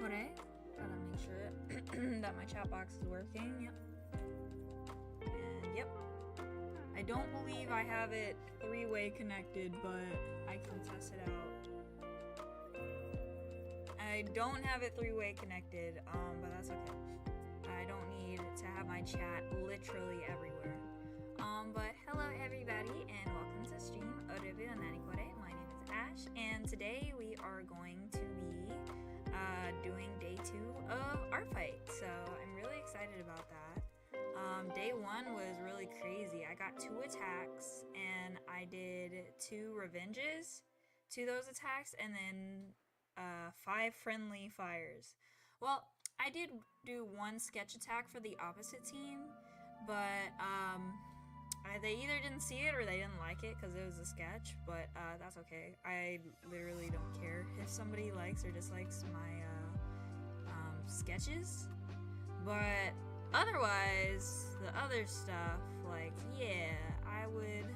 Kore. Gotta make sure that my chat box is working. Yep. And yep. I don't believe I have it three-way connected, but I can test it out. I don't have it three-way connected, but that's okay. I don't need to have my chat literally everywhere. But hello everybody and welcome to stream Orebu Nanikore. My name is Ash and today we are going to be doing day 2 of Artfight. So I'm really excited about that. Day 1 was really crazy. I got 2 attacks and I did 2 revenges to those attacks and then 5 friendly fires. Well, I did do 1 sketch attack for the opposite team, but they either didn't see it or they didn't like it because it was a sketch, but that's okay. I literally don't care if somebody likes or dislikes my sketches, but otherwise, the other stuff, like, yeah, I would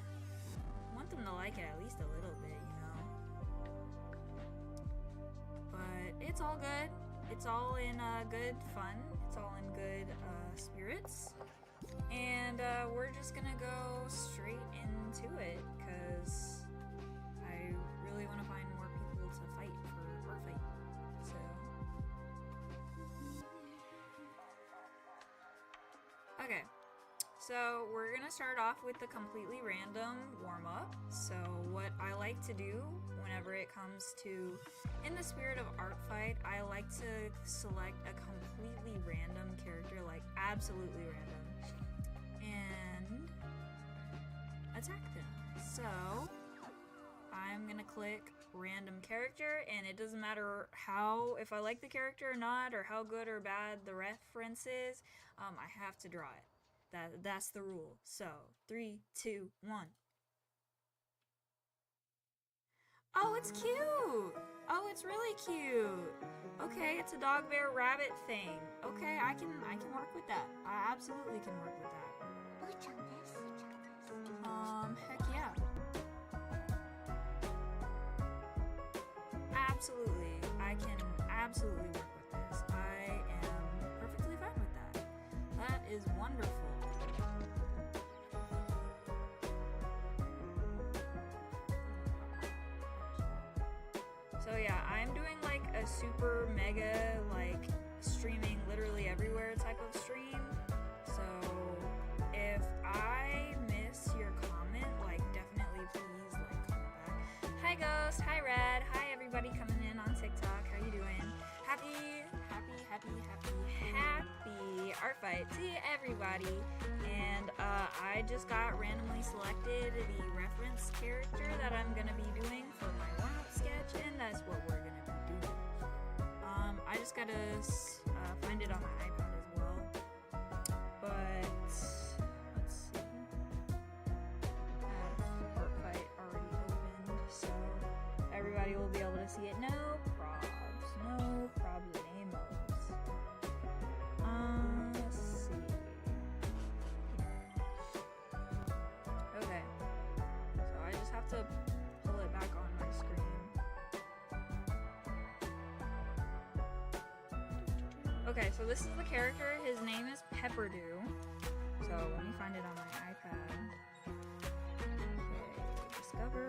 want them to like it at least a little bit, you know? But it's all good. It's all in good fun. It's all in good spirits. And we're just gonna go straight into it because I really want to find more people to fight for Arftight. So okay, so we're gonna start off with the completely random warm-up. So what I like to do whenever it comes to in the spirit of Artfight, I like to select a completely random character, like absolutely random, and attack them. So I'm gonna click random character, and it doesn't matter if I like the character or not, or how good or bad the reference is, I have to draw it. That's the rule. So 3, 2, 1. Oh, it's cute! Oh, it's really cute! Okay, it's a dog, bear, rabbit thing. Okay, I can work with that. I absolutely can work with that. Heck yeah. Absolutely. I can absolutely work with this. I am perfectly fine with that. That is wonderful. So yeah, I'm doing like a super mega like streaming literally everywhere type of stream. So if I miss your comment, like definitely please like comment back. Hi Ghost, hi Red, hi everybody coming in on TikTok. How you doing? Happy Artfight to everybody. And I just got randomly selected the reference character that I'm gonna be doing for my warm-up sketch, and that's what we're gonna be doing. I just gotta find it on my iPad as well. But let's see. I have Artfight already opened, so everybody will be able to see it. No probs, no problemos. Let's see. Okay, so I just have to pull it back on my screen. Okay, so this is the character. His name is Pepperdew. So let me find it on my iPad. Okay, discover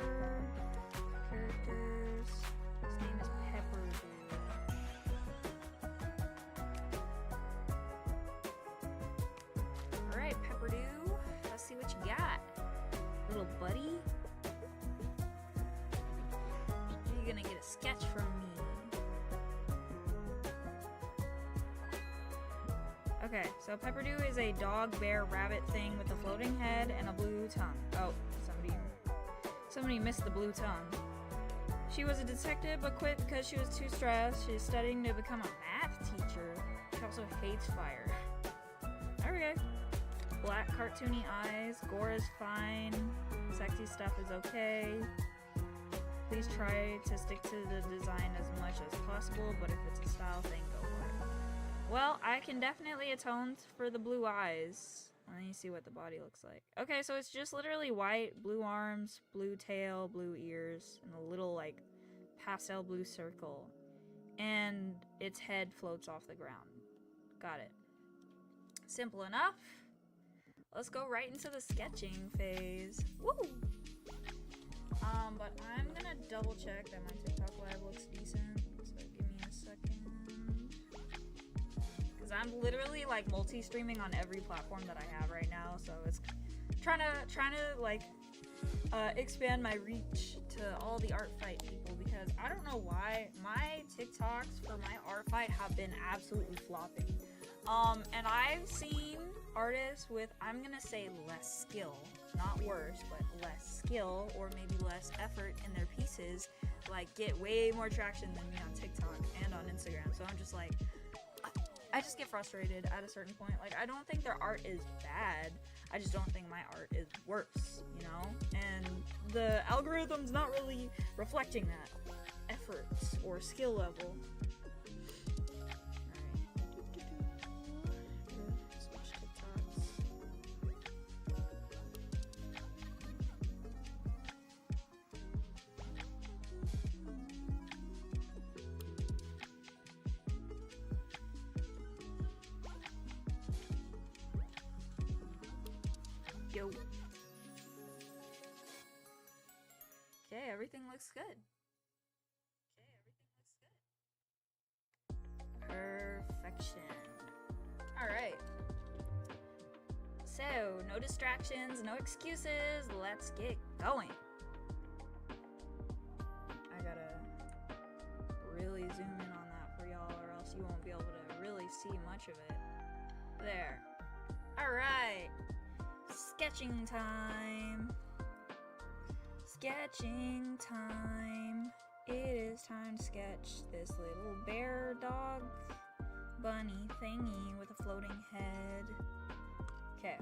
characters. His name is Pepperdew. Alright, Pepperdew. Let's see what you got. Little buddy. You're gonna get a sketch from me. Okay, so Pepperdew is a dog, bear, rabbit thing with a floating head and a blue tongue. Oh, somebody missed the blue tongue. She was a detective but quit because she was too stressed. She's studying to become a math teacher. She also hates fire. Okay. Black cartoony eyes. Gore is fine. Sexy stuff is okay. Please try to stick to the design as much as possible, but if it's a style thing, go for it. Well, I can definitely atone for the blue eyes. Let me see what the body looks like. Okay, so it's just literally white, blue arms, blue tail, blue ears, and a little, like, pastel blue circle. and its head floats off the ground. Got it. Simple enough. Let's go right into the sketching phase. Woo! But I'm gonna double check that my TikTok live looks decent. So give me a second. Cause I'm literally like multi-streaming on every platform that I have right now. So it's trying to like expand my reach to all the Artfight people, because I don't know why my TikToks for my Artfight have been absolutely flopping. And I've seen artists with, I'm gonna say, less skill, not worse, but less skill, or maybe less effort in their pieces, like get way more traction than me on TikTok and on Instagram. So I'm just like, I just get frustrated at a certain point. Like, I don't think their art is bad, I just don't think my art is worse, you know? And the algorithm's not really reflecting that effort or skill level. Yo. Okay, everything looks good. Perfection. Alright. So, no distractions, no excuses. Let's get going. I gotta really zoom in on that for y'all, or else you won't be able to really see much of it. There. Alright. Sketching time. Sketching time. It is time to sketch this little bear dog bunny thingy with a floating head. Okay.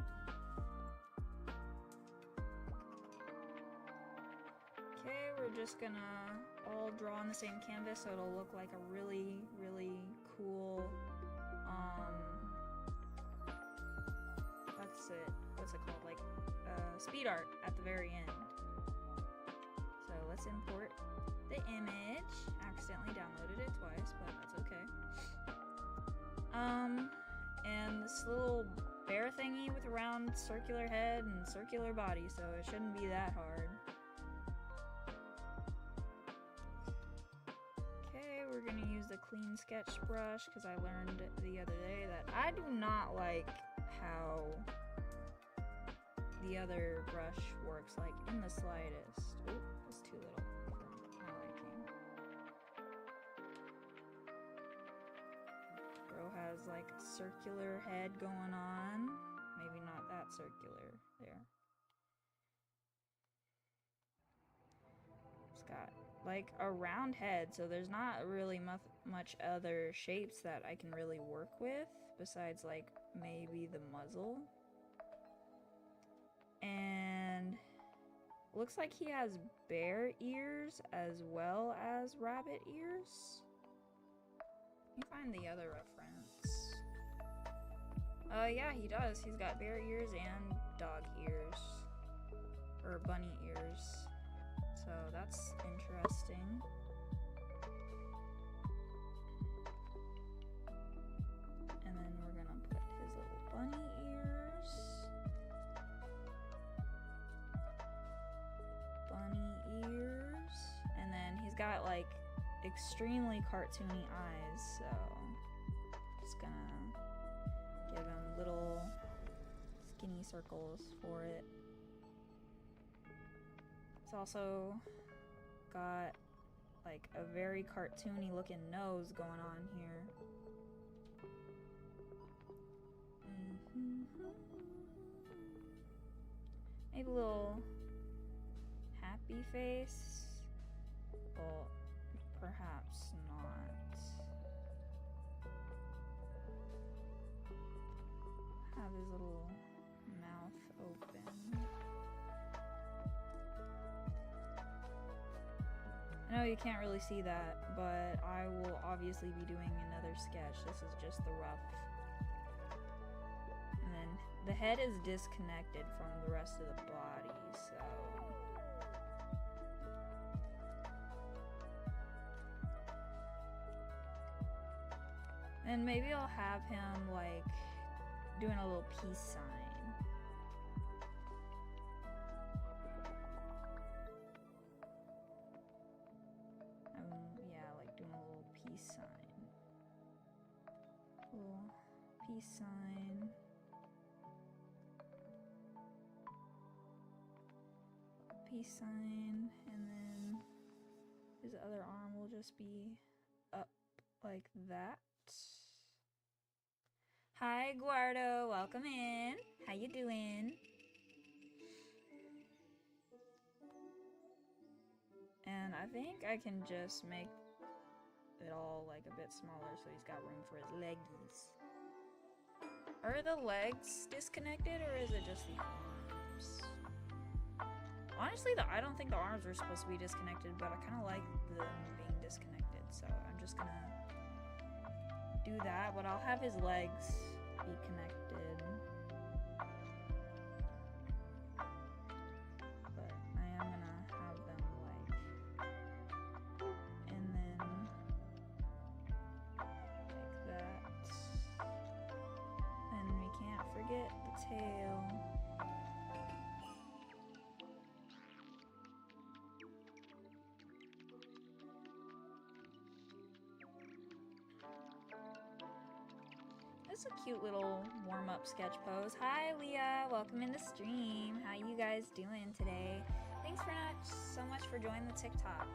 Okay, we're just gonna all draw on the same canvas so it'll look like a really, really cool, what's it called, like speed art at the very end. So let's import the image. Accidentally downloaded it twice, but that's okay. And this little bear thingy with a round circular head and circular body, so it shouldn't be that hard. Okay, we're gonna use the clean sketch brush because I learned the other day that I do not like how the other brush works, like in the slightest. Oop, that's too little for my liking. Bro has like a circular head going on. Maybe not that circular. There. It's got like a round head, so there's not really much other shapes that I can really work with besides like maybe the muzzle. And looks like he has bear ears as well as rabbit ears. Let me find the other reference. Yeah, he does. He's got bear ears and dog ears. Or bunny ears. So that's interesting. And then we're gonna put his little bunny ears. Bunny ears. And then he's got like extremely cartoony eyes, so just gonna give him little skinny circles for it. It's also got like a very cartoony looking nose going on here. Maybe a little happy face. Well, perhaps not. Have his little mouth open. I know you can't really see that, but I will obviously be doing another sketch. This is just the rough. And then the head is disconnected from the rest of the body, so And maybe I'll have him like doing a little peace sign. Yeah, like doing a little peace sign. Little peace sign. Peace sign, and then his other arm will just be up like that. Hi Guardo, welcome in. How you doing? And I think I can just make it all like a bit smaller so he's got room for his leggies. Are the legs disconnected or is it just the arms? Honestly, I don't think the arms were supposed to be disconnected, but I kind of like them being disconnected, so I'm just gonna do that, but I'll have his legs be connected. But I am gonna have them like, and then like that. And we can't forget the tail. It's a cute little warm-up sketch pose. Hi Leah, welcome in the stream. How you guys doing today? Thanks so much for joining the TikTok.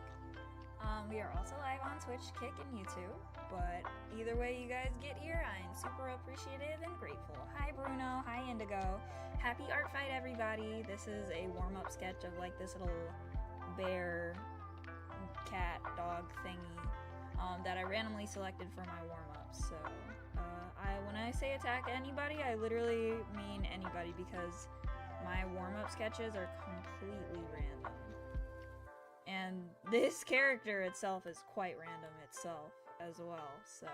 We are also live on Twitch, Kick, and YouTube. But either way you guys get here, I'm super appreciative and grateful. Hi Bruno, hi Indigo. Happy art fight everybody. This is a warm-up sketch of like this little bear, cat, dog thingy that I randomly selected for my warm-up. So when I say attack anybody, I literally mean anybody because my warm-up sketches are completely random. And this character itself is quite random itself as well, so.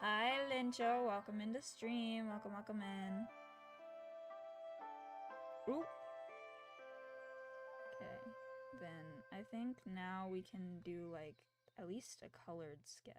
Hi Lincho, welcome into stream, welcome in. Ooh. Okay, then I think now we can do like at least a colored sketch.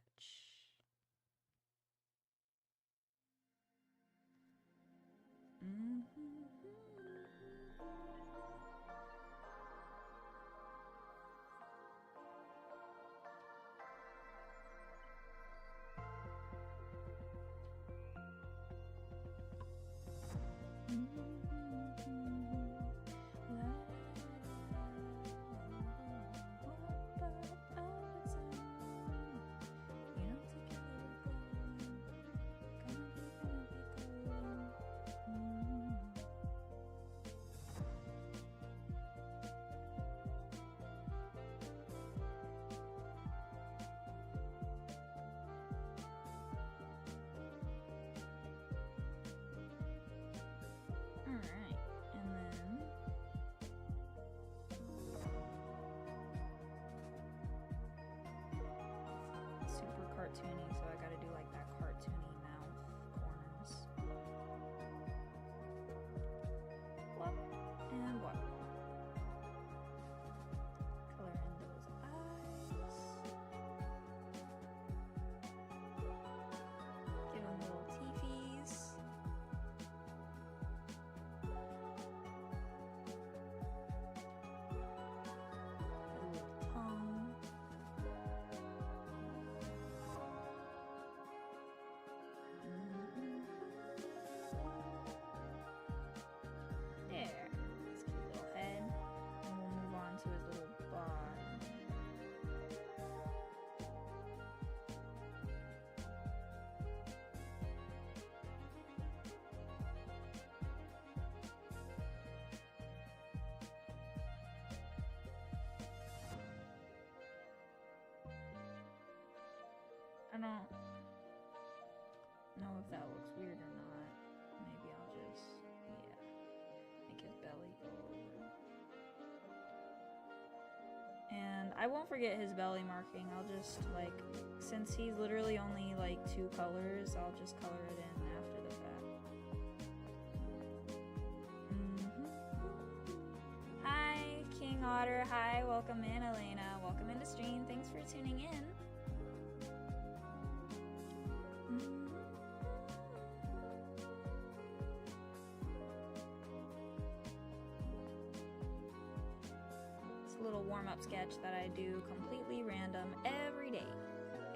Cartoony, so I gotta do like that cartoony mouth corners. What? And what? Color in those eyes. Give them little teefies. A little tongue. I don't know if that looks weird or not. Maybe I'll just, yeah, make his belly go over. And I won't forget his belly marking. I'll just, like, since he's literally only, like, 2 colors, I'll just color it in after the fact. Hi, King Otter. Hi, welcome in, Elena. Welcome into stream. Thanks for tuning in. It's a little warm-up sketch that I do completely random every day.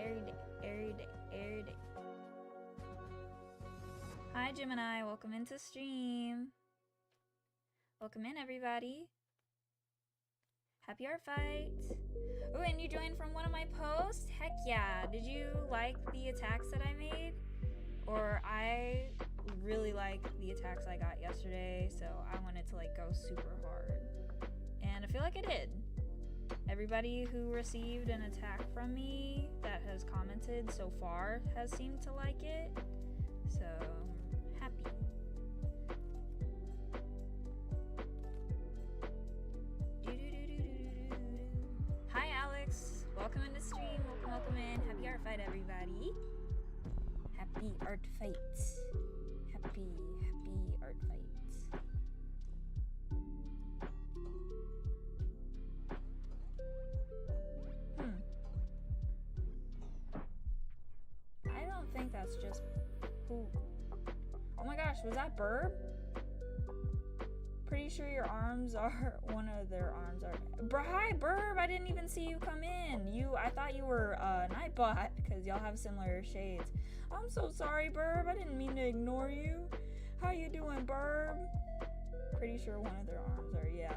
Every day, every day, every day. Hi Gemini, welcome into stream. Welcome in everybody. Happy art fight. Oh, and you joined from one of my posts? Heck yeah. Did you like the attacks that I made? Or I really like the attacks I got yesterday, so I wanted to like go super hard. And I feel like I did. Everybody who received an attack from me that has commented so far has seemed to like it. So, happy. Hi Alex, welcome into stream, welcome in. Happy art fight everybody. Happy art fight. Happy art fight. I don't think that's just poop. Oh my gosh, was that Burb? Pretty sure your arms are one of their arms are. Hi Burb, I didn't even see you come in. I thought you were Nightbot because y'all have similar shades. I'm so sorry, Burb. I didn't mean to ignore you. How you doing, Burb? Pretty sure one of their arms are, yeah.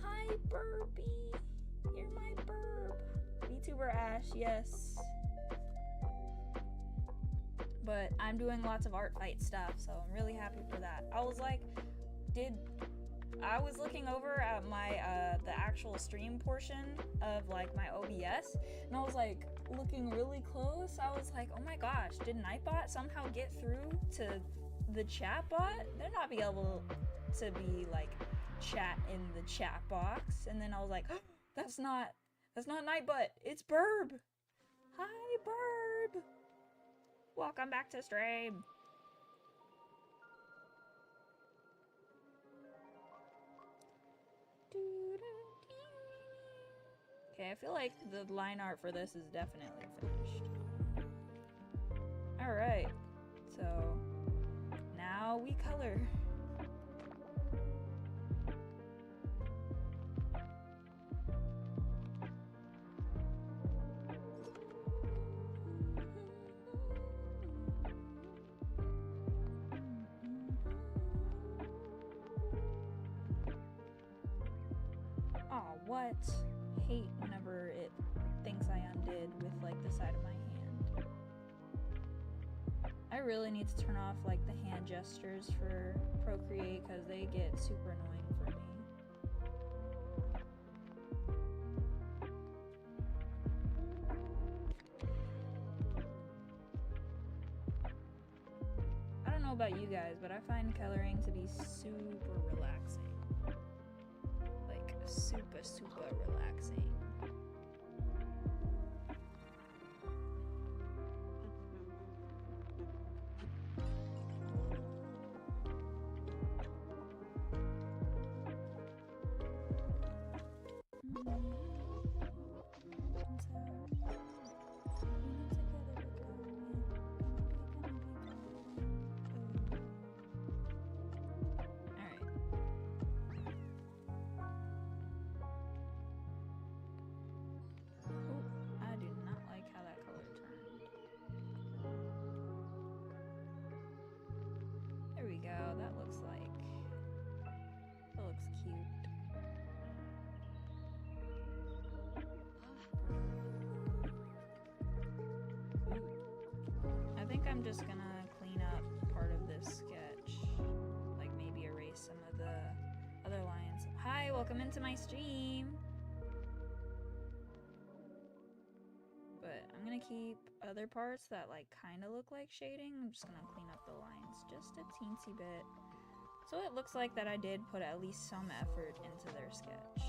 Hi, Burbie. You're my Burb. VTuber Ash, yes. But I'm doing lots of art fight stuff, so I'm really happy for that. I was like, I was looking over at my the actual stream portion of like my OBS, and I was like looking really close. I was like, oh my gosh, did Nightbot somehow get through to the chat bot? They're not be able to be like chat in the chat box. And then I was like, oh, that's not Nightbot, it's Burb. Hi Burb. Welcome back to stream. Okay, I feel like the line art for this is definitely finished. Alright, so now we color. Aw, what? Hate whenever it thinks I undid with like the side of my hand. I really need to turn off like the hand gestures for Procreate because they get super annoying for me. I don't know about you guys, but I find coloring to be super relaxing. Like super relaxing. I'm just gonna clean up part of this sketch, like maybe erase some of the other lines. Hi, welcome into my stream. But I'm gonna keep other parts that like kind of look like shading. I'm just gonna clean up the lines just a teensy bit, so it looks like that I did put at least some effort into their sketch.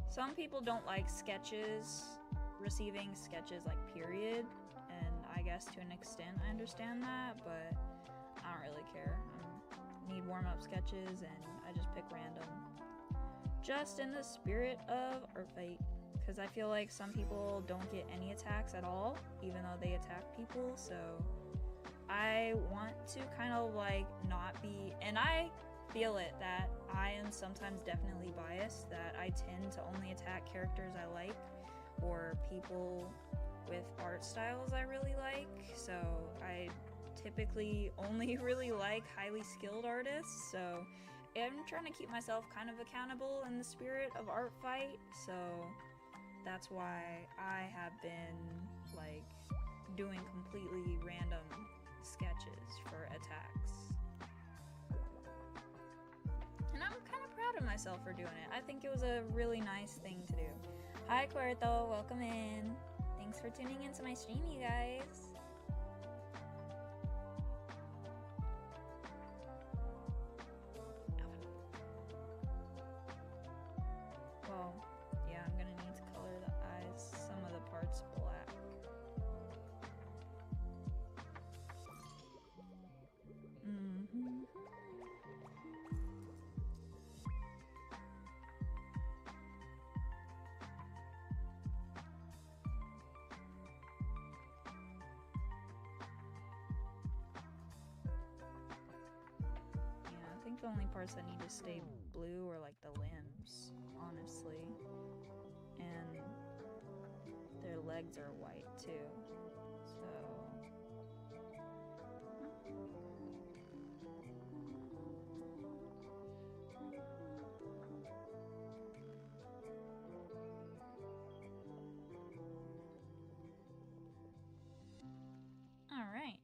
Some people don't like sketches, receiving sketches like period, and I guess to an extent I understand that, but I don't really care. I need warm-up sketches and I just pick random, just in the spirit of Arftight. because I feel like some people don't get any attacks at all, even though they attack people, so I want to kind of like not be, and I feel it that I am sometimes definitely biased, that I tend to only attack characters I like or people with art styles I really like, so I typically only really like highly skilled artists, so I'm trying to keep myself kind of accountable in the spirit of Artfight, so that's why I have been like doing completely random sketches for attacks. And I'm kind of proud of myself for doing it. I think it was a really nice thing to do. Hi Cuerto, welcome in. Thanks for tuning into my stream, you guys. Well, yeah, I'm gonna need to color the eyes, some of the parts black. I think the only parts that need to stay blue are like the limbs, honestly. And their legs are white too. So all right.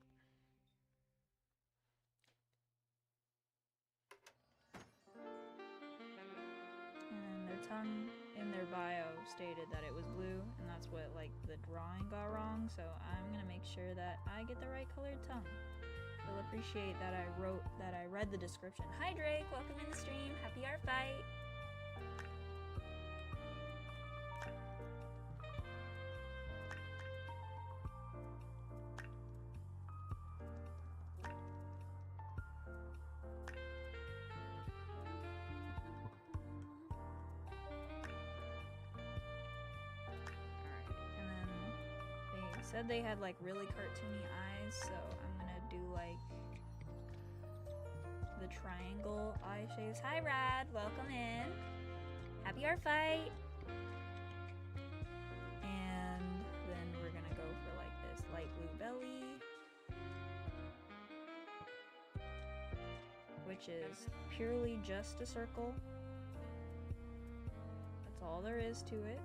And their tongue in their bio stated that it was blue, and that's what like the drawing got wrong, so I'm gonna make sure that I get the right colored tongue. They'll appreciate that I read the description. Hi Drake, welcome in the stream. Happy Artfight. Said they had like really cartoony eyes, so I'm gonna do like the triangle eye shapes. Hi Rad, welcome in. Happy Artfight. And then we're gonna go for like this light blue belly, which is purely just a circle. That's all there is to it.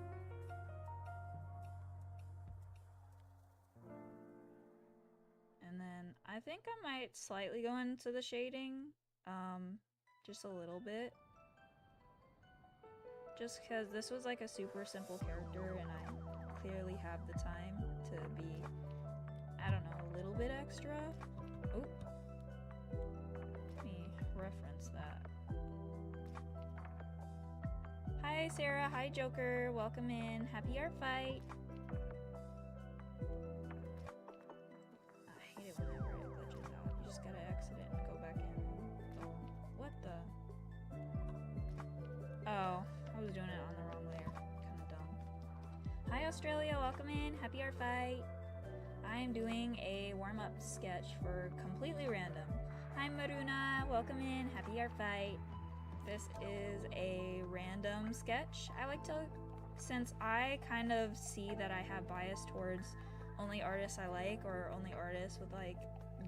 I think I might slightly go into the shading, just a little bit. Just because this was like a super simple character and I clearly have the time to be, I don't know, a little bit extra. Oh, let me reference that. Hi Sarah, hi Joker, welcome in, happy Artfight. Oh, I was doing it on the wrong layer. Kind of dumb. Hi Australia, welcome in. Happy Artfight. I am doing a warm-up sketch for completely random. Hi Maruna, welcome in. Happy Artfight. This is a random sketch. I like to, since I kind of see that I have bias towards only artists I like or only artists with like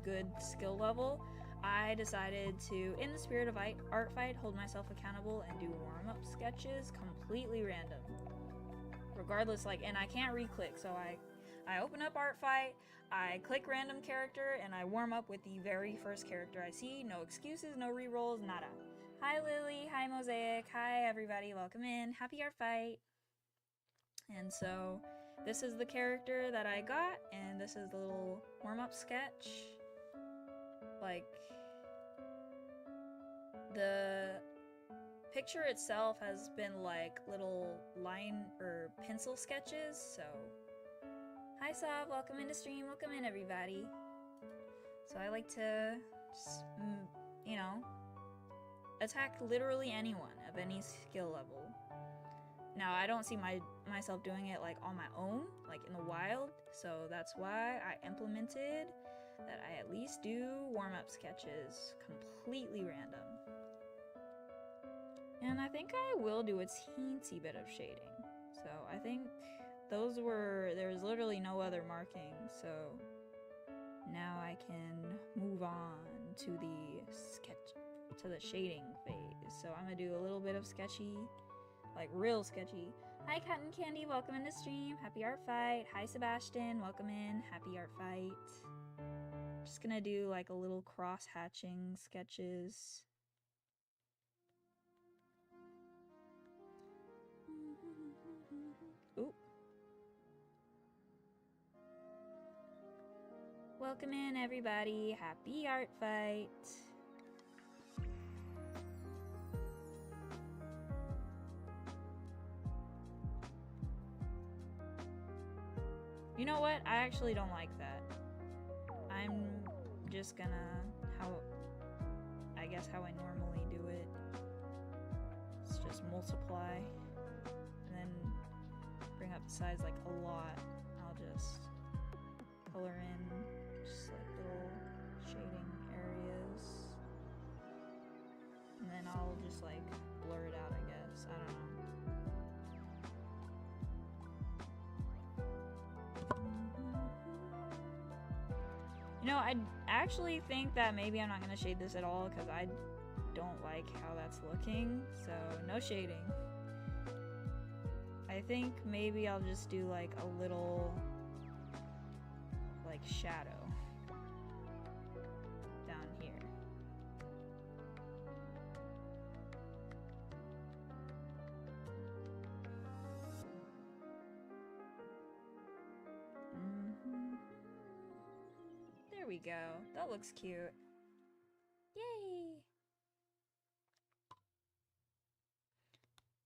good skill level, I decided to, in the spirit of Artfight, hold myself accountable and do warm-up sketches completely random. Regardless, like, and I can't re-click, so I open up Artfight, I click random character, and I warm up with the very first character I see. No excuses, no re-rolls, nada. Hi Lily, hi Mosaic, hi everybody, welcome in. Happy Artfight. And so, this is the character that I got, and this is the little warm-up sketch. Like, the picture itself has been like little line or pencil sketches, so hi Sav, welcome into stream, welcome in everybody. So I like to just, you know, attack literally anyone of any skill level. Now I don't see myself doing it like on my own, like in the wild, so that's why I implemented that I at least do warm-up sketches completely random. And I think I will do a teensy bit of shading. So I think there's literally no other marking, so now I can move on to the shading phase. So I'm gonna do a little bit of sketchy, like real sketchy. Hi Cotton Candy, welcome in the stream. Happy art fight. Hi Sebastian, welcome in. Happy art fight. Just gonna do like a little cross hatching sketches. Ooh. Welcome in everybody. Happy art fight. You know what? I actually don't like that. I'm just gonna, how I normally do it. It's just multiply and then bring up the size like a lot. I'll just color in just like little shading areas. And then I'll just like blur it out, I guess. I don't know. You know, I actually think that maybe I'm not going to shade this at all because I don't like how that's looking. So, no shading. I think maybe I'll just do like a little like shadow down here. There we go. That looks cute. Yay!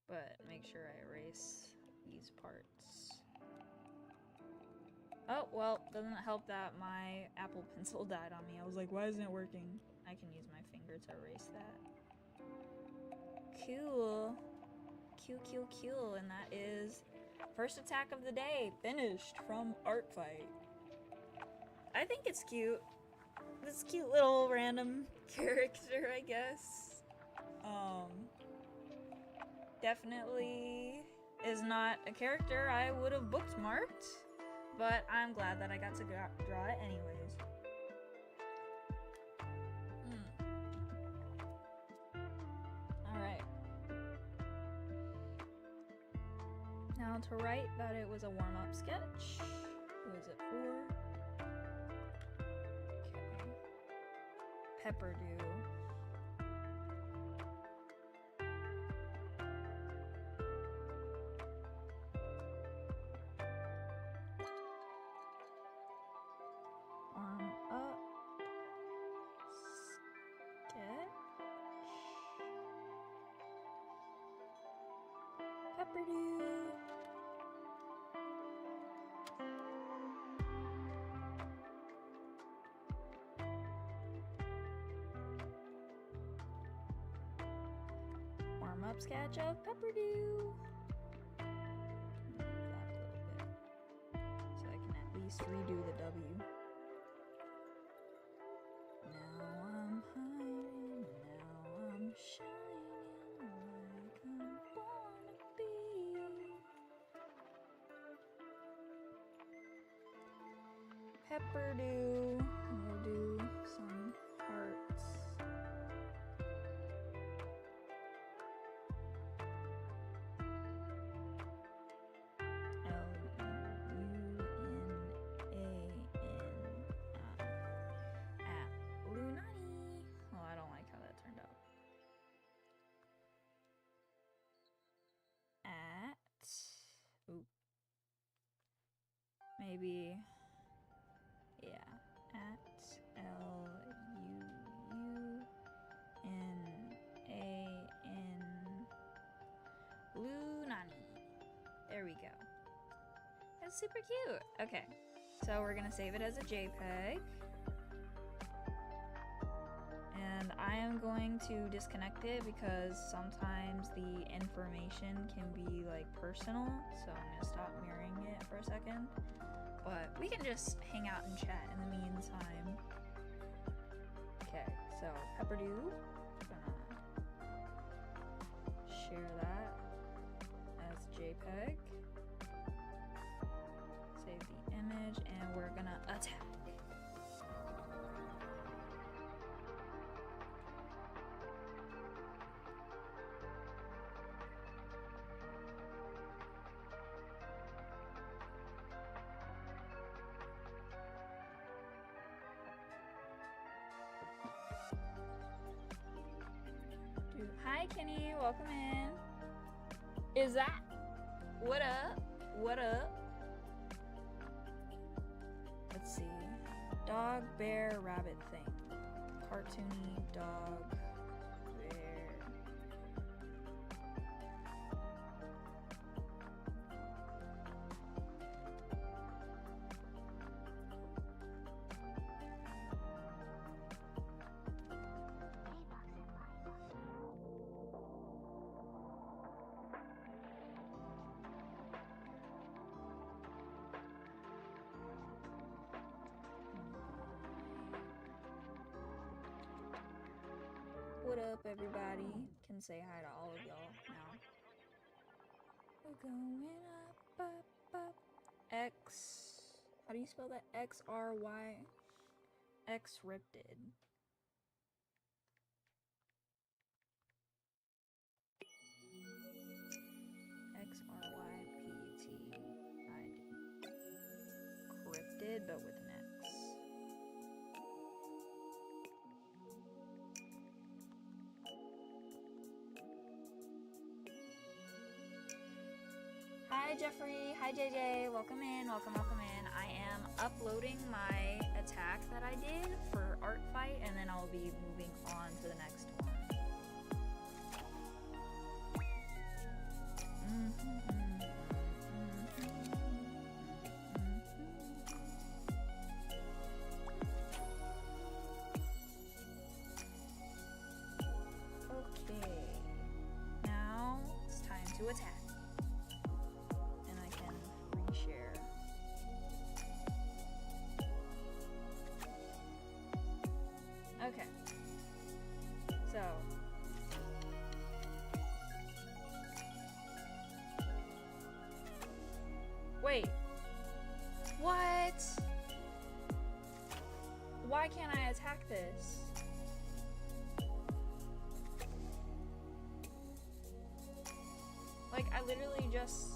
But make sure I erase these parts. Oh, well, doesn't help that my Apple Pencil died on me. I was like, why isn't it working? I can use my finger to erase that. Cool. Cool. And that is first attack of the day, finished from Artfight. I think it's cute. This cute little random character, I guess. Definitely is not a character I would have bookmarked, but I'm glad that I got to draw it anyways. Alright. Now to write that it was a warm-up sketch. Who is it for? Pepper dew. Warm up sketch. Pepper dew. Warm-up sketch of Pepper dew. Move that a little bit so I can at least redo the W. Now I'm hiding, now I'm shining like I'm born to be. Pepper dew. We'll do some hearts. Maybe, yeah, at LUUNAN Lunani. There we go. That's super cute. Okay, so we're gonna save it as a JPEG. And I am going to disconnect it because sometimes the information can be like personal, so I'm gonna stop mirroring it for a second. But we can just hang out and chat in the meantime. Okay, so Pepperdoo, gonna share that as JPEG. Save the image, and we're gonna attack. Hi Kenny, welcome in. Is that? What up? What up? Let's see. Dog, bear, rabbit thing. Cartoony dog, bear. What up, everybody? Can say hi to all of y'all now. We're going up, up, up. X. How do you spell that? XRY. X Ripted. XRYPTID. Cryptid, but with an X. Hi Jeffrey, hi JJ, welcome in, welcome in. I am uploading my attack that I did for Artfight, and then I'll be moving on to the next one. Okay, now it's time to attack. Share. Okay. So. Wait. What? Why can't I attack this? Like, I literally just...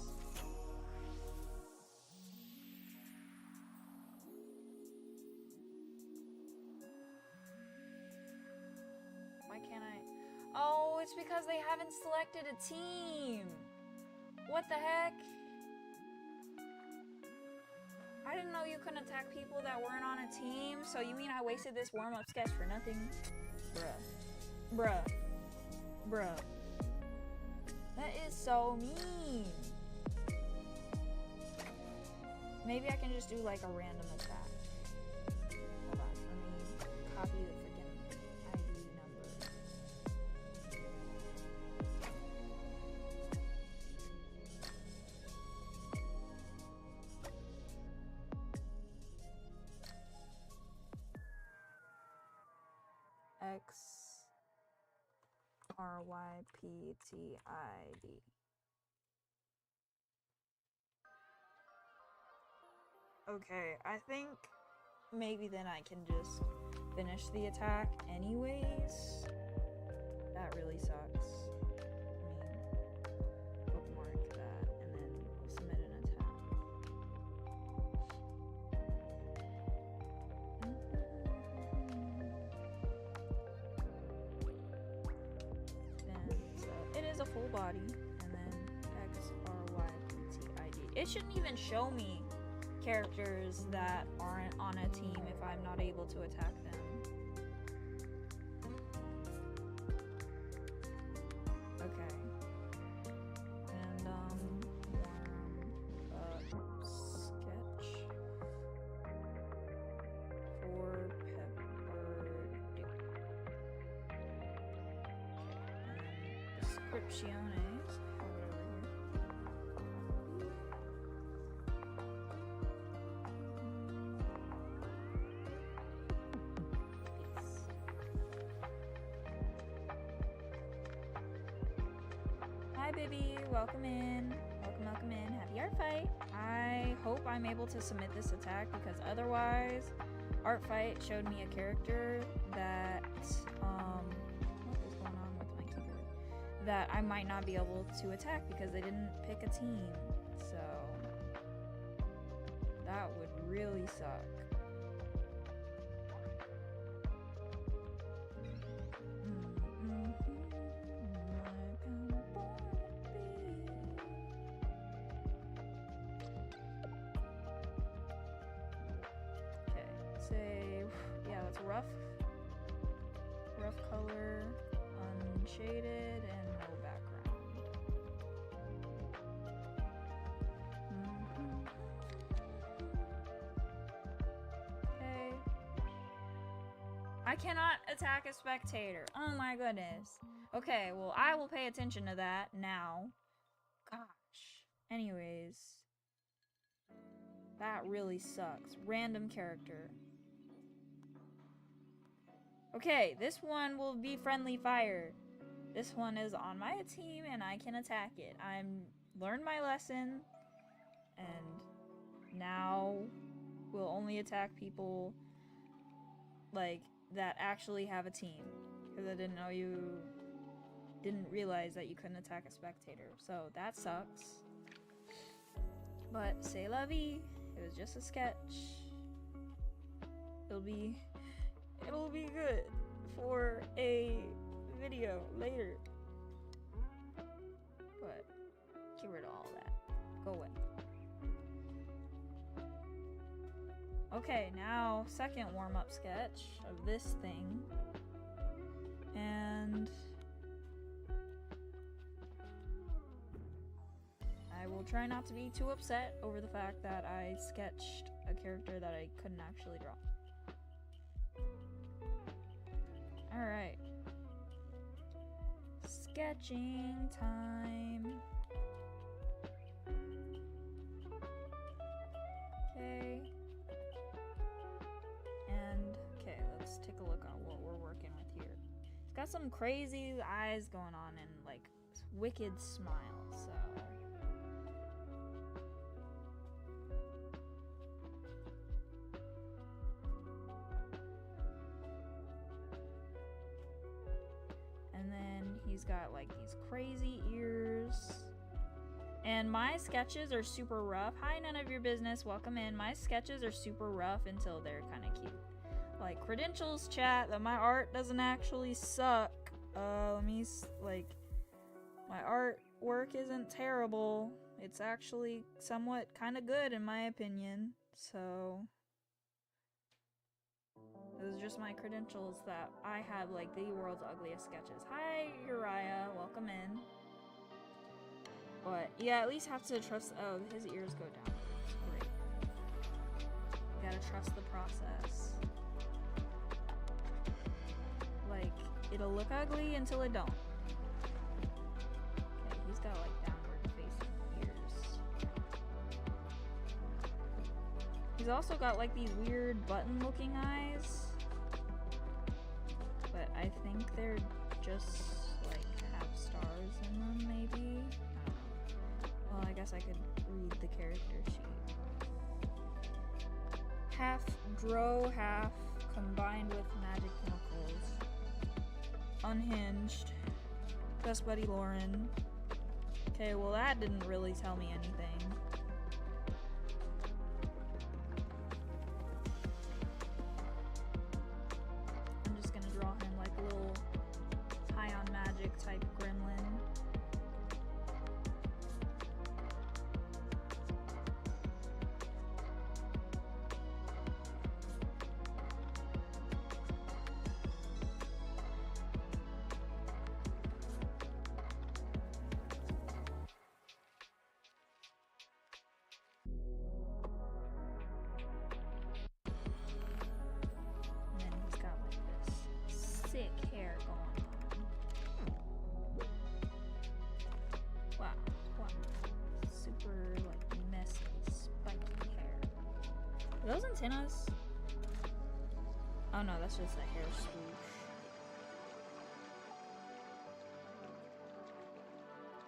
Oh, it's because they haven't selected a team. What the heck? I didn't know you couldn't attack people that weren't on a team. So you mean I wasted this warm-up sketch for nothing? Bruh. Bruh. Bruh. That is so mean. Maybe I can just do like a random attack. Hold on, let me copy the freaking ID number. XRYPTID. Okay, I think maybe then I can just finish the attack anyways. That really sucks. I mean, bookmark that and then submit an attack. Then, so it is a full body, and then XRYPTID. It shouldn't even show me characters that aren't on a team if I'm not able to attack them. Okay. And sketch for Pepperdoo. descripciones. Have it over here. Hi, Bibby. Welcome in. Welcome in. Happy art fight. I hope I'm able to submit this attack because otherwise, Artfight showed me a character that what is going on with my keyboard? That I might not be able to attack because they didn't pick a team. So that would really suck. Say, yeah, that's rough color, unshaded, and no background. Okay. I cannot attack a spectator. Oh my goodness. Okay, well, I will pay attention to that now. Gosh. Anyways. That really sucks. Random character. Okay, this one will be friendly fire. This one is on my team and I can attack it. I'm learned my lesson and now we'll only attack people like that actually have a team. Because I didn't realize that you couldn't attack a spectator. So that sucks. But c'est la vie. It was just a sketch. It'll be good for a video later. But get rid of all that. Go away. Okay, now second warm-up sketch of this thing. And I will try not to be too upset over the fact that I sketched a character that I couldn't actually draw. Alright. Sketching time. Okay. And, okay, let's take a look at what we're working with here. It's got some crazy eyes going on and, like, wicked smile, so... He's got like these crazy ears. And my sketches are super rough. Hi, none of your business. Welcome in. My sketches are super rough until they're kind of cute. Like credentials chat that my art doesn't actually suck. My artwork isn't terrible. It's actually somewhat kind of good in my opinion. So this is just my credentials that I have like the world's ugliest sketches. Hi, Uriah. Welcome in. But yeah, at least have to trust. Oh, his ears go down. Great. You gotta trust the process. Like, it'll look ugly until it don't. Okay, he's got like downward facing ears. He's also got like these weird button looking eyes. But I think they're just like have stars in them, maybe? I don't know. Well, I guess I could read the character sheet. Half Dro, half combined with magic chemicals. Unhinged. Best buddy Lauren. Okay, well that didn't really tell me anything. I'm just gonna draw him like a little high on magic type gremlin. Are those antennas? Oh no, that's just a hair swoosh.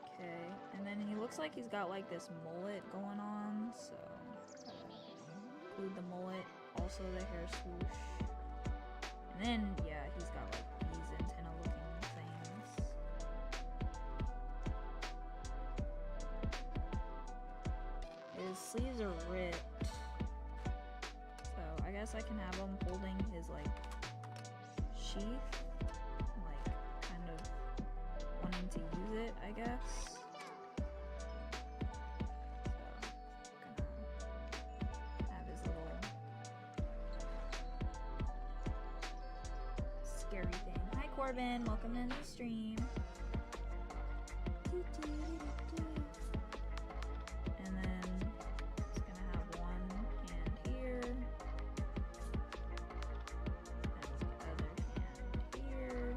Okay, and then he looks like he's got like this mullet going on, so include the mullet, also the hair swoosh. And then, yeah, he's got like these antenna looking things. His sleeves are ripped. So I guess I can have him holding his like sheath, like kind of wanting to use it, I guess. Corbin, welcome to the stream. And then it's gonna have one hand here, and the other hand here.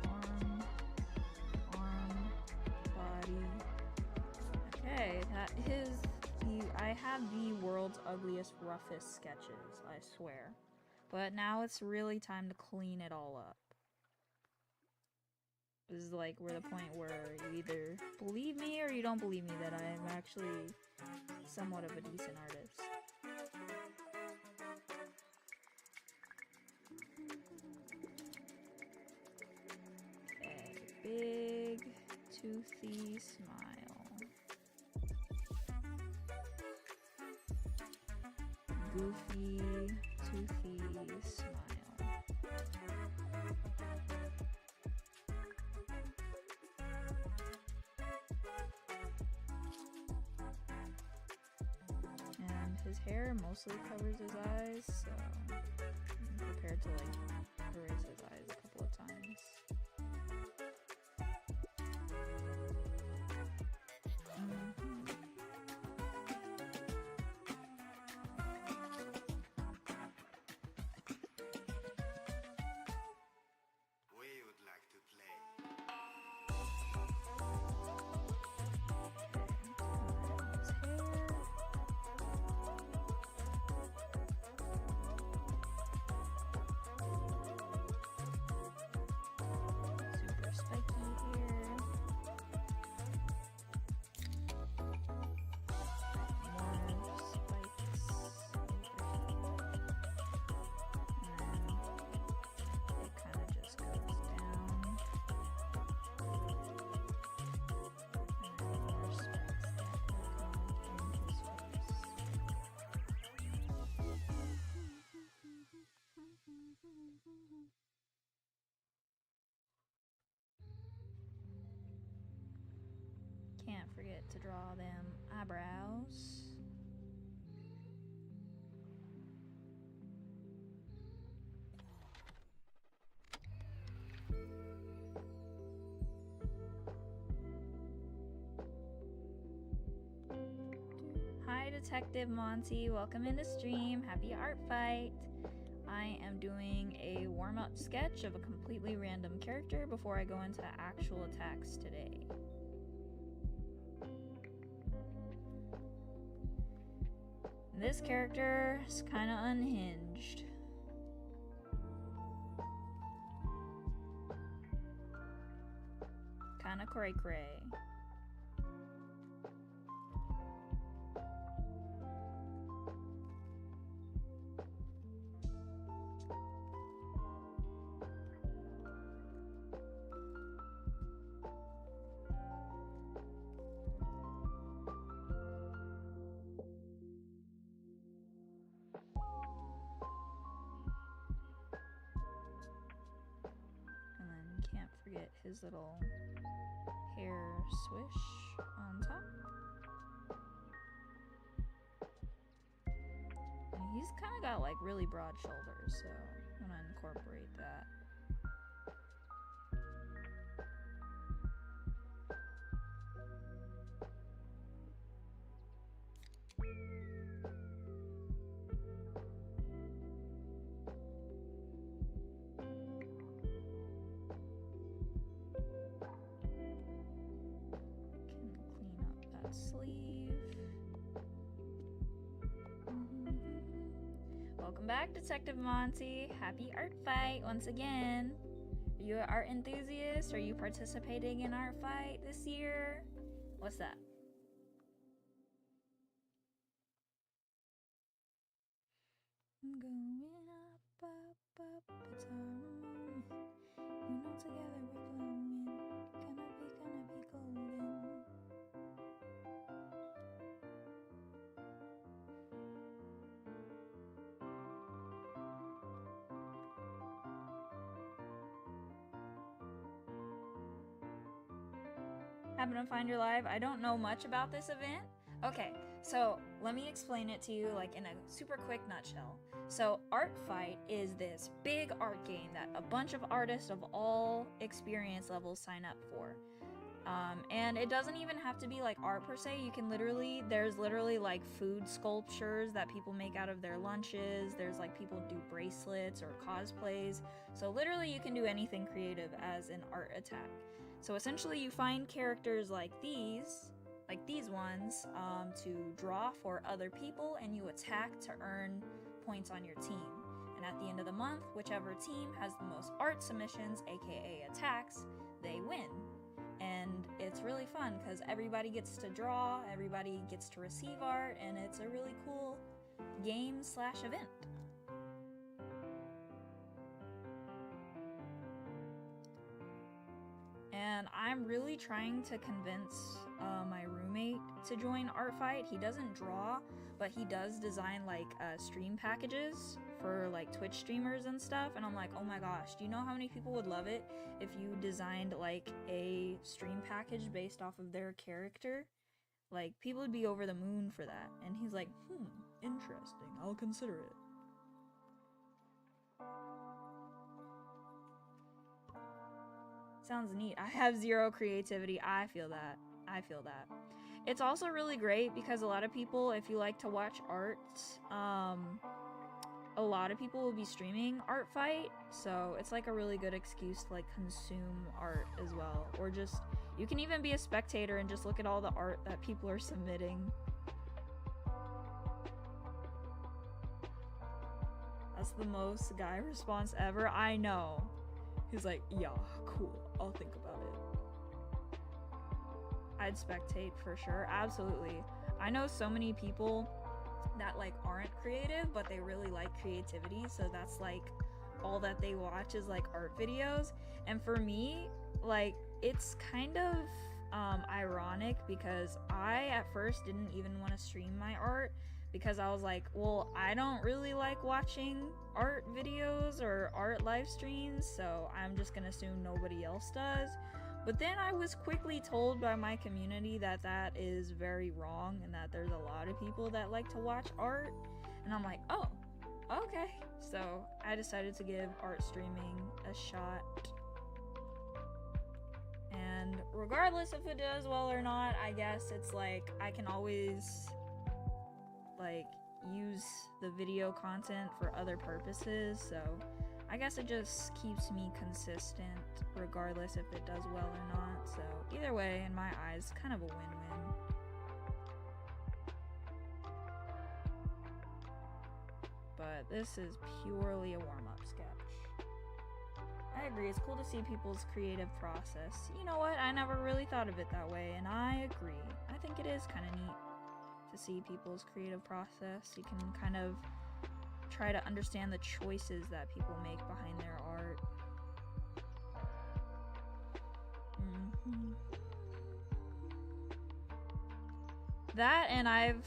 Arm, body. Okay, that is I have the world's ugliest, roughest sketches, I swear. But now it's really time to clean it all up. This is like we're the point where you either believe me or you don't believe me that I'm actually somewhat of a decent artist. Okay, big, toothy smile. Goofy, toothy smile. And his hair mostly covers his eyes, so I'm prepared to like erase his eyes a couple of times. Can't forget to draw them eyebrows. Hi Detective Monty, welcome into stream. Happy art fight. I am doing a warm-up sketch of a completely random character before I go into actual attacks today. This character is kind of unhinged. Kind of cray-cray. Forget his little hair swish on top. And he's kind of got like really broad shoulders, so I'm gonna incorporate that. Sleeve. Welcome back, Detective Monty. Happy art fight once again. Are you an art enthusiast? Are you participating in art fight this year? What's that? I'm going up, it's our moment. You know together we're glowing. Gonna be golden. Happen to find your live? I don't know much about this event. Okay, so let me explain it to you like in a super quick nutshell. So ARTFIGHT is this big art game that a bunch of artists of all experience levels sign up for. And it doesn't even have to be like art per se. You can there's literally like food sculptures that people make out of their lunches. There's like people do bracelets or cosplays. So literally you can do anything creative as an art attack. So essentially you find characters like these ones, to draw for other people, and you attack to earn points on your team. And at the end of the month, whichever team has the most art submissions, aka attacks, they win. And it's really fun because everybody gets to draw, everybody gets to receive art, and it's a really cool game/event. And I'm really trying to convince my roommate to join ARTFIGHT. He doesn't draw, but he does design like stream packages for like Twitch streamers and stuff. And I'm like, oh my gosh, do you know how many people would love it if you designed like a stream package based off of their character? Like, people would be over the moon for that. And he's like, interesting, I'll consider it. Sounds neat. I have zero creativity. I feel that. It's also really great because a lot of people, if you like to watch art, a lot of people will be streaming ARTFIGHT, so it's like a really good excuse to like consume art as well. Or just, you can even be a spectator and just look at all the art that people are submitting. That's the most guy response ever. I know. He's like, yeah, cool, I'll think about it. I'd spectate for sure, absolutely. I know so many people that like aren't creative, but they really like creativity, so that's like all that they watch is like art videos. And for me, like, it's kind of ironic because I at first didn't even want to stream my art because I was like, well, I don't really like watching art videos or art live streams, so I'm just gonna assume nobody else does. But then I was quickly told by my community that that is very wrong and that there's a lot of people that like to watch art. And I'm like, oh, okay. So I decided to give art streaming a shot. And regardless if it does well or not, I guess it's like I can always like use the video content for other purposes, so I guess it just keeps me consistent regardless if it does well or not. So either way, in my eyes, kind of a win-win. But this is purely a warm-up sketch. I agree, it's cool to see people's creative process. You know what, I never really thought of it that way, and I agree. I think it is kind of neat to see people's creative process. You can kind of try to understand the choices that people make behind their art. That, and I've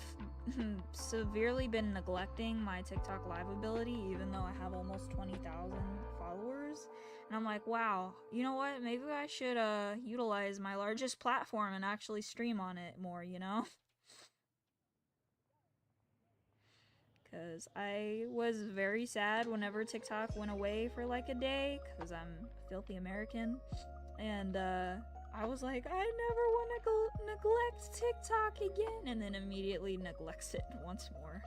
severely been neglecting my TikTok live ability, even though I have almost 20,000 followers. And I'm like, wow, you know what? Maybe I should utilize my largest platform and actually stream on it more, you know? Because I was very sad whenever TikTok went away for like a day, because I'm a filthy American. And I was like, I never want to neglect TikTok again, and then immediately neglects it once more.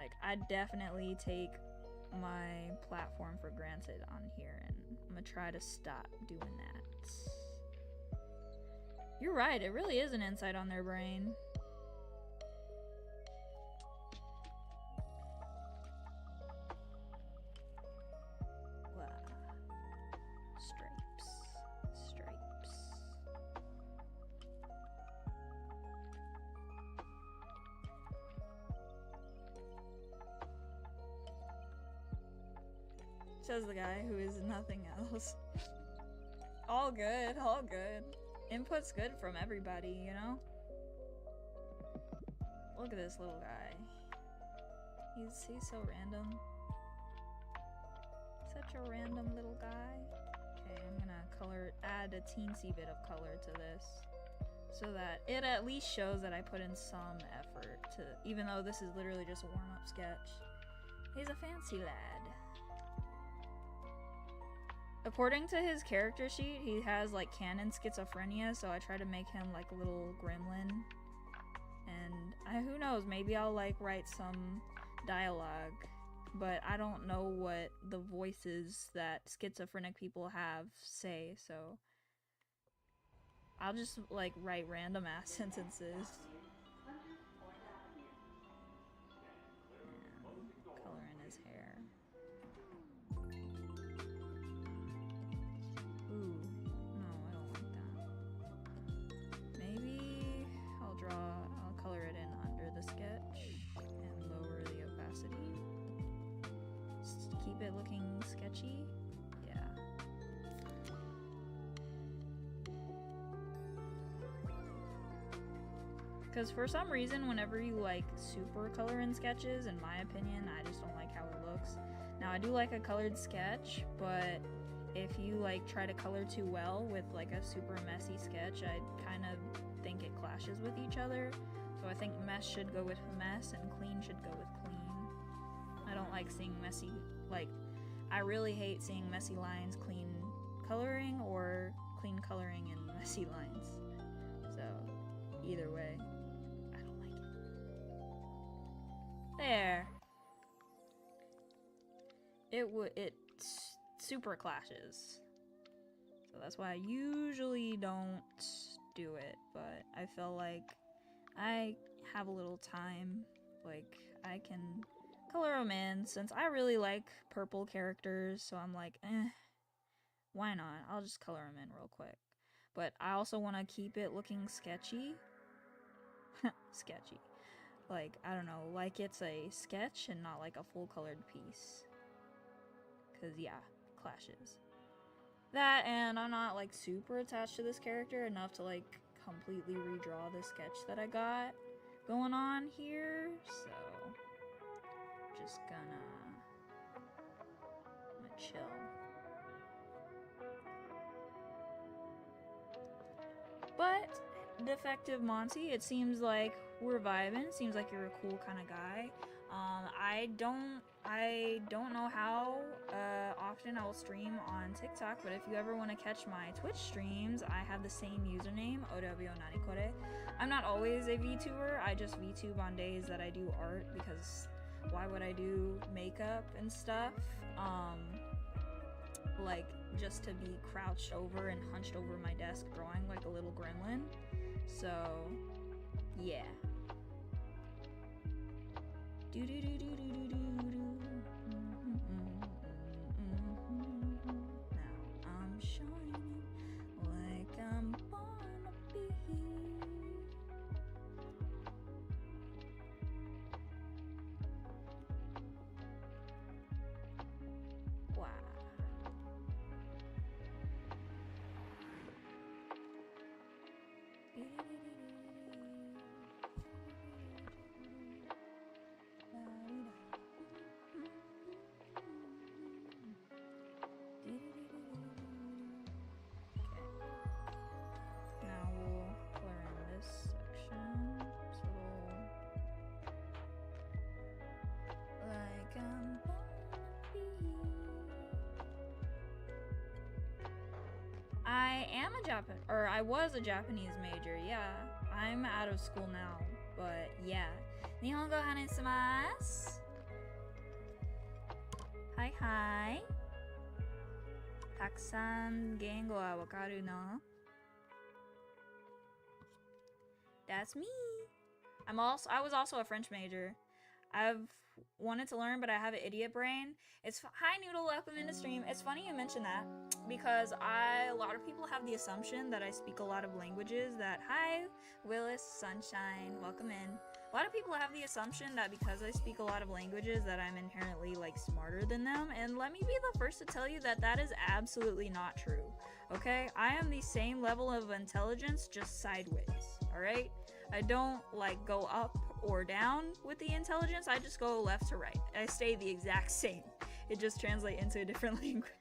Like, I definitely take my platform for granted on here, and I'm gonna try to stop doing that. You're right, it really is an insight on their brain. Says the guy who is nothing else. All good, all good. Input's good from everybody, you know? Look at this little guy. He's so random. Such a random little guy. Okay, I'm gonna add a teensy bit of color to this, so that it at least shows that I put in some effort to, even though this is literally just a warm-up sketch. He's a fancy lad. According to his character sheet, he has like canon schizophrenia, so I try to make him like a little gremlin. And who knows, maybe I'll like write some dialogue, but I don't know what the voices that schizophrenic people have say, so I'll just like write random ass sentences. And color in his hair. Ooh, no, I don't like that. Maybe I'll color it in under the sketch and lower the opacity. Just keep it looking sketchy. Yeah. Because for some reason, whenever you like super color in sketches, in my opinion, I just don't like how it looks. Now I do like a colored sketch, but if you like try to color too well with like a super messy sketch, I kind of think it clashes with each other. So I think mess should go with mess and clean should go with clean. I don't like seeing messy, like, I really hate seeing messy lines clean coloring or clean coloring and messy lines. So either way, I don't like it. There. It super clashes. So that's why I usually don't do it, but I feel like I have a little time, like I can color them in since I really like purple characters, so I'm like, why not? I'll just color them in real quick. But I also want to keep it looking sketchy. Sketchy. Like, I don't know, like it's a sketch and not like a full colored piece. Cause yeah, clashes. That, and I'm not like super attached to this character enough to like completely redraw the sketch that I got going on here, so just gonna chill. But Defective Monty, it seems like we're vibing. Seems like you're a cool kind of guy. I don't know how often I will stream on TikTok, but if you ever want to catch my Twitch streams, I have the same username, Odabio Nanikore. I'm not always a VTuber, I just VTube on days that I do art, because why would I do makeup and stuff? Like, just to be crouched over and hunched over my desk drawing like a little gremlin. So, yeah. Do do do do do do do do. Now I'm shining like I'm born to be. Wow. I was a Japanese major, yeah. I'm out of school now, but yeah. Nihongo hanesimasu. Hi hi. Takusan gengo wa wakaru no? That's me. I was also a French major. I've wanted to learn, but I have an idiot brain. Hi Noodle, welcome into stream. It's funny you mention that because a lot of people have the assumption that I speak a lot of languages. Hi Willis Sunshine, welcome in. A lot of people have the assumption that because I speak a lot of languages that I'm inherently like smarter than them, and let me be the first to tell you that that is absolutely not true. Okay? I am the same level of intelligence, just sideways. Alright? I don't like go up or down with the intelligence, I just go left to right. I stay the exact same. It just translates into a different language.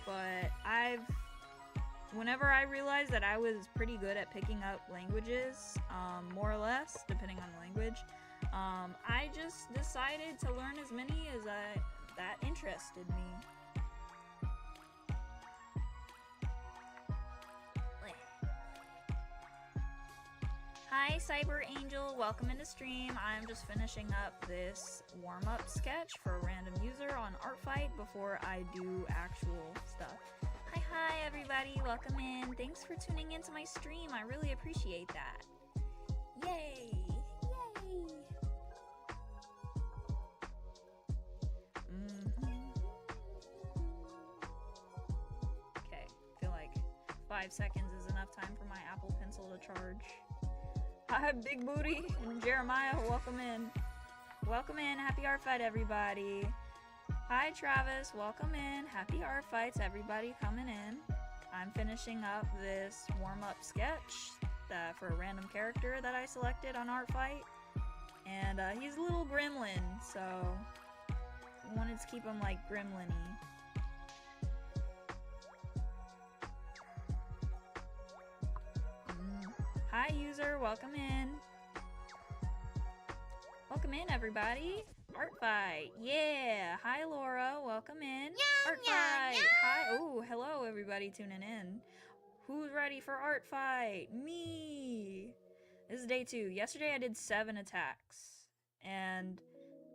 But whenever I realized that I was pretty good at picking up languages, more or less, depending on the language, I just decided to learn as many as that interested me. Hi Cyber Angel, welcome into stream. I'm just finishing up this warm-up sketch for a random user on Artfight before I do actual stuff. Hi everybody, welcome in. Thanks for tuning into my stream, I really appreciate that. Yay! Yay! Okay, I feel like 5 seconds is enough time for my Apple Pencil to charge. Hi, Big Booty and Jeremiah, welcome in. Welcome in, happy Artfight everybody. Hi Travis, welcome in. Happy Artfights, everybody coming in. I'm finishing up this warm-up sketch for a random character that I selected on Artfight. And he's a little gremlin, so I wanted to keep him like gremlin-y. Hi user, welcome in. Welcome in everybody. Artfight, yeah. Hi Laura, welcome in. Artfight, hi. Oh, hello everybody tuning in. Who's ready for Artfight? Me. This is day 2. Yesterday I did 7 attacks, and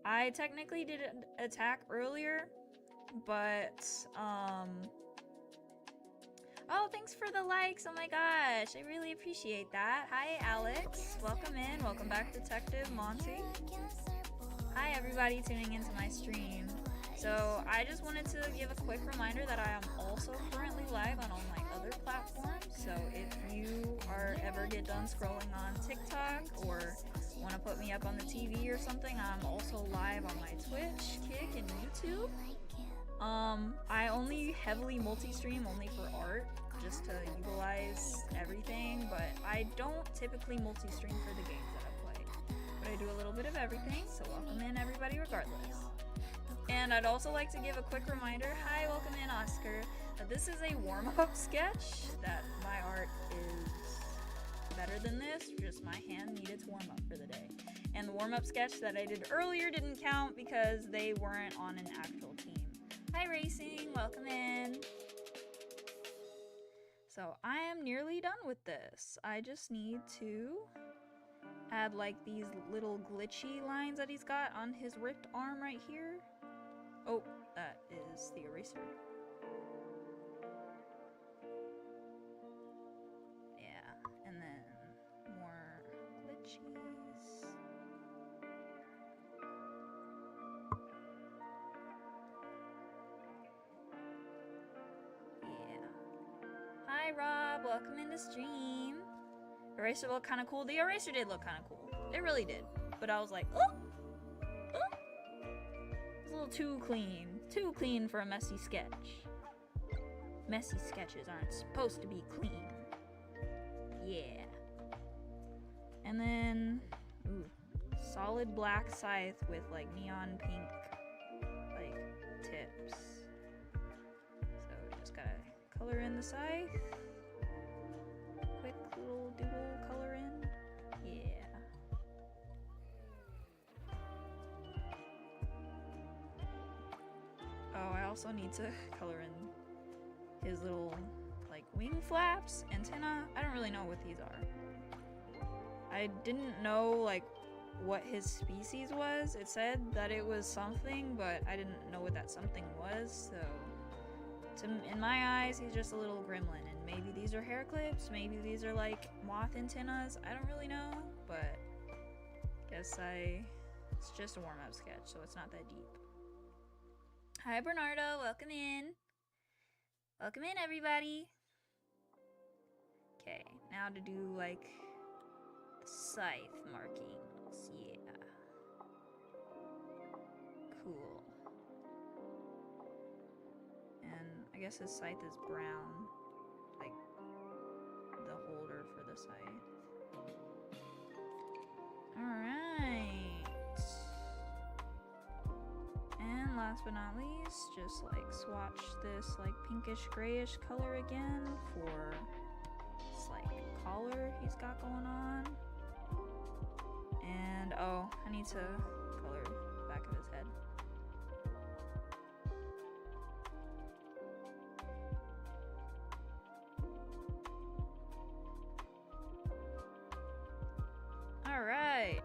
I technically did an attack earlier, but oh, thanks for the likes. Oh my gosh, I really appreciate that. Hi Alex, welcome in. Welcome back Detective Monty. Hi everybody tuning into my stream. So I just wanted to give a quick reminder that I am also currently live on all my other platforms. So if you ever get done scrolling on TikTok or want to put me up on the TV or something, I'm also live on my Twitch, Kick, and YouTube. I only heavily multi-stream only for art, just to utilize everything, but I don't typically multi-stream for the games that I play. But I do a little bit of everything, so welcome in everybody regardless. And I'd also like to give a quick reminder, hi, welcome in Oscar, that this is a warm-up sketch, that my art is better than this, just my hand needed to warm up for the day. And the warm-up sketch that I did earlier didn't count because they weren't on an actual team. Hi Racing, welcome in. So I am nearly done with this. I just need to add like these little glitchy lines that he's got on his ripped arm right here. Oh, that is the eraser. Yeah, and then more glitchies. Hi Rob, welcome in the stream. Eraser looked kind of cool. The eraser did look kind of cool. It really did. But I was like, oh! It's a little too clean. Too clean for a messy sketch. Messy sketches aren't supposed to be clean. Yeah. And then, ooh, solid black scythe with like neon pink like tips. So just gotta color in the scythe. Quick little doodle color in. Yeah. Oh, I also need to color in his little like wing flaps, antenna. I don't really know what these are. I didn't know like what his species was. It said that it was something, but I didn't know what that something was, so in my eyes, he's just a little gremlin, and maybe these are hair clips, maybe these are like moth antennas, I don't really know, but guess it's just a warm-up sketch, so it's not that deep. Hi Bernardo, welcome in. Welcome in everybody. Okay, now to do like Scythe markings, yeah. Cool. And I guess his scythe is brown, like the holder for the scythe. Alright. And last but not least, just like swatch this like pinkish grayish color again for this like collar he's got going on. And oh, I need to color the back of his head. Alright.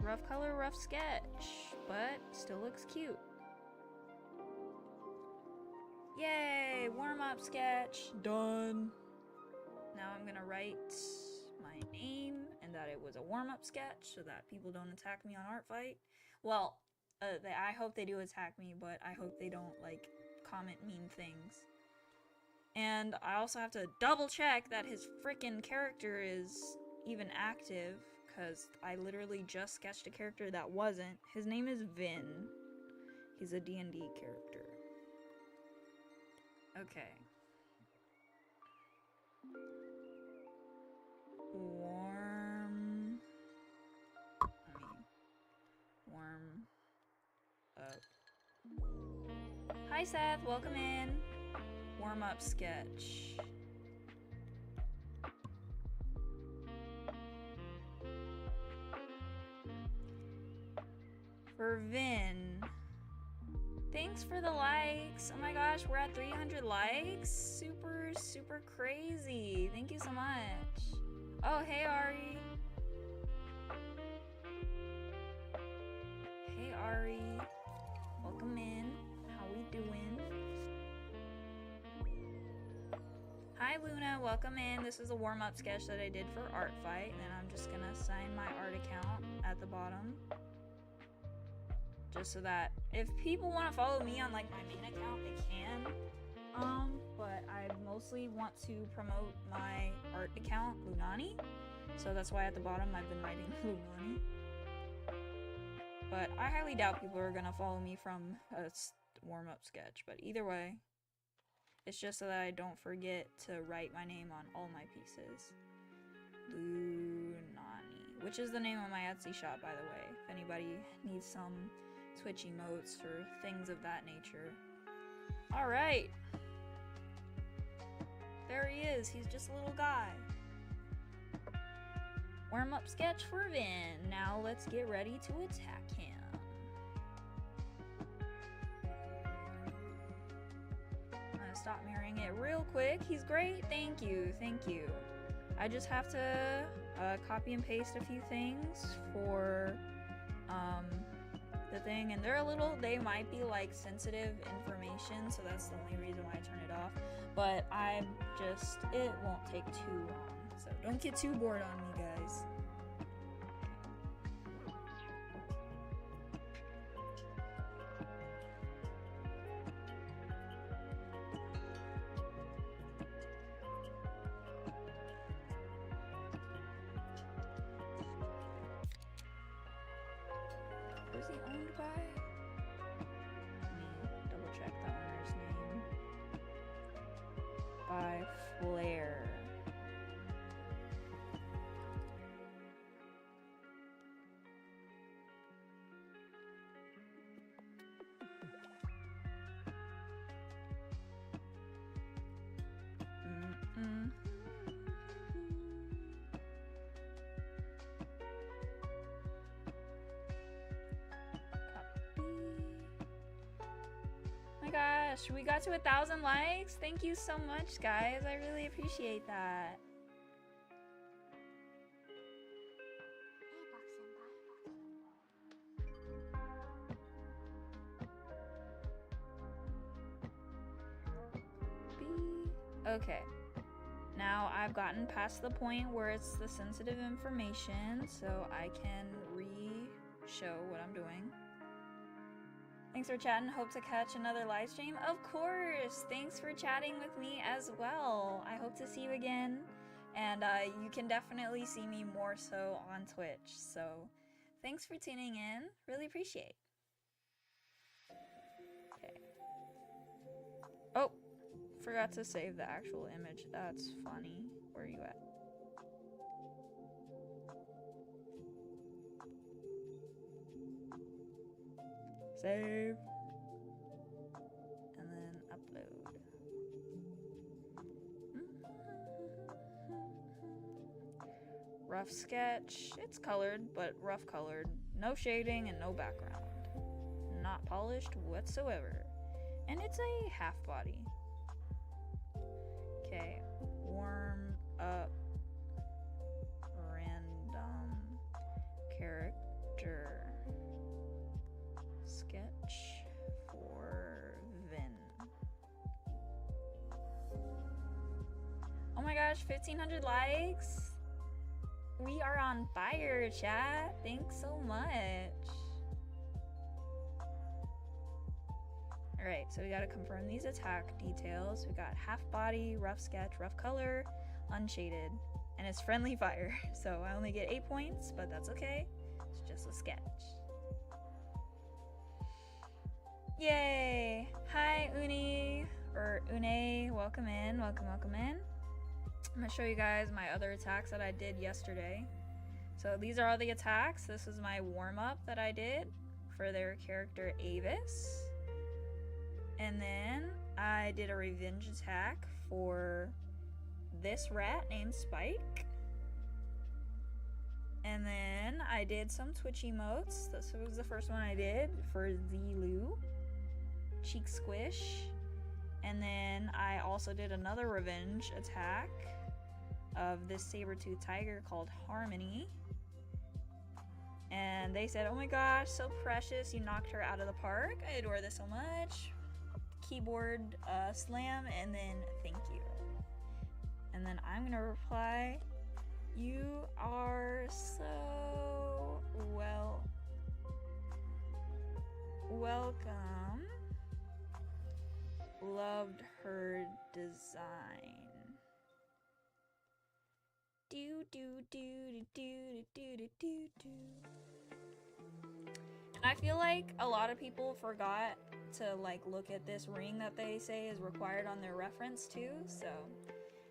Rough color, rough sketch, but still looks cute. Yay! Warm-up sketch done. Now I'm gonna write my name and that it was a warm-up sketch so that people don't attack me on Artfight. Well, I hope they do attack me, but I hope they don't like comment mean things. And I also have to double check that his freaking character is even active, because I literally just sketched a character that wasn't. His name is Vin. He's a D&D character. Okay. Warm up. Hi Seth, welcome in. Warm up sketch. For Vin. Thanks for the likes. Oh my gosh, we're at 300 likes. Super crazy. Thank you so much. Oh, hey Ari. Hey Ari. Welcome in. How we doing? Hi Luna, welcome in. This is a warm-up sketch that I did for Artfight, and then I'm just gonna sign my art account at the bottom. Just so that if people want to follow me on like my main account, they can. But I mostly want to promote my art account, Lunani. So that's why at the bottom I've been writing Lunani. But I highly doubt people are gonna follow me from a warm-up sketch. But either way, it's just so that I don't forget to write my name on all my pieces. Lunani, which is the name of my Etsy shop, by the way. If anybody needs some Twitch emotes or things of that nature. Alright. There he is. He's just a little guy. Warm-up sketch for Vin. Now let's get ready to attack him. I'm gonna stop mirroring it real quick. He's great. Thank you. Thank you. I just have to copy and paste a few things for the thing, and they might be like sensitive information, so that's the only reason why I turn it off. But it won't take too long, so don't get too bored on me, guys. Who's he owned by? Let me double check the owner's name. By Flair. Gosh, we got to 1,000 likes. Thank you so much, guys. I really appreciate that. Okay. Now I've gotten past the point where it's the sensitive information, so I can re-show what I'm doing. Thanks for chatting. Hope to catch another live stream. Of course. Thanks for chatting with me as well. I hope to see you again And you can definitely see me more so on Twitch. So thanks for tuning in. Really appreciate. Okay. Oh, forgot to save the actual image. That's funny. Where are you at? Save. And then upload. Rough sketch. It's colored, but rough colored. No shading and no background. Not polished whatsoever. And it's a half body. Okay. Warm up. Random character. Sketch for Vin. Oh my gosh, 1,500 likes. We are on fire, chat. Thanks so much. Alright, so we gotta confirm these attack details. We got half body, rough sketch, rough color, unshaded, and it's friendly fire. So I only get 8 points, but that's okay. It's just a sketch. Yay! Hi, Uni, or Une. Welcome in, welcome in. I'm gonna show you guys my other attacks that I did yesterday. So these are all the attacks. This is my warm-up that I did for their character Avis. And then I did a revenge attack for this rat named Spike. And then I did some Twitch emotes. This was the first one I did for Zilu. Cheek squish. And then I also did another revenge attack of this saber-toothed tiger called Harmony. And they said, oh my gosh, so precious, you knocked her out of the park. I adore this so much. Keyboard slam, and then thank you. And then I'm gonna reply, you are so welcome. Loved her design. Do do do do do do do do. And I feel like a lot of people forgot to like look at this ring that they say is required on their reference too. So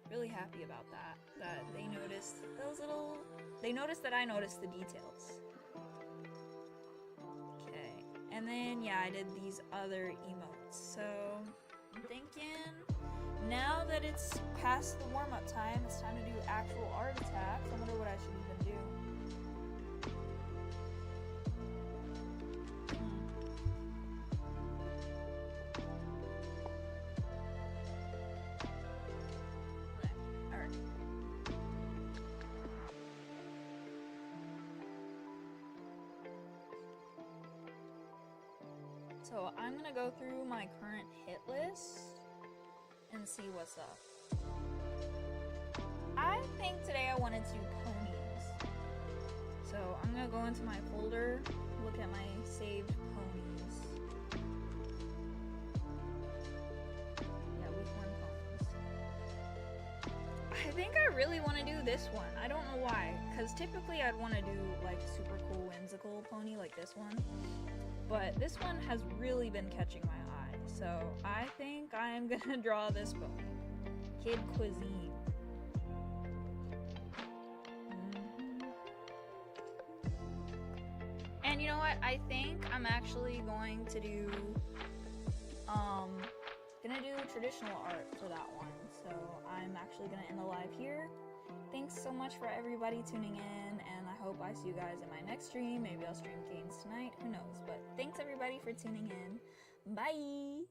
really happy about that. That they noticed those little. They noticed that I noticed the details. Okay, and then yeah, I did these other emotes. So I'm thinking now that it's past the warm-up time, it's time to do actual art attacks. I wonder what I should even do. Alright. So I'm gonna go through my current hit list and see what's up. I think today I wanted to do ponies. So I'm gonna go into my folder, look at my saved ponies. Yeah, week 1 ponies. I think I really want to do this one. I don't know why, because typically I'd want to do like a super cool whimsical pony like this one. But this one has really been catching my eye. So I think I'm gonna draw this pony. Kid Cuisine. And you know what? I think I'm actually going to do traditional art for that one. So I'm actually gonna end the live here. Thanks so much for everybody tuning in, and I hope I see you guys in my next stream. Maybe I'll stream games tonight, who knows. But thanks everybody for tuning in. Bye!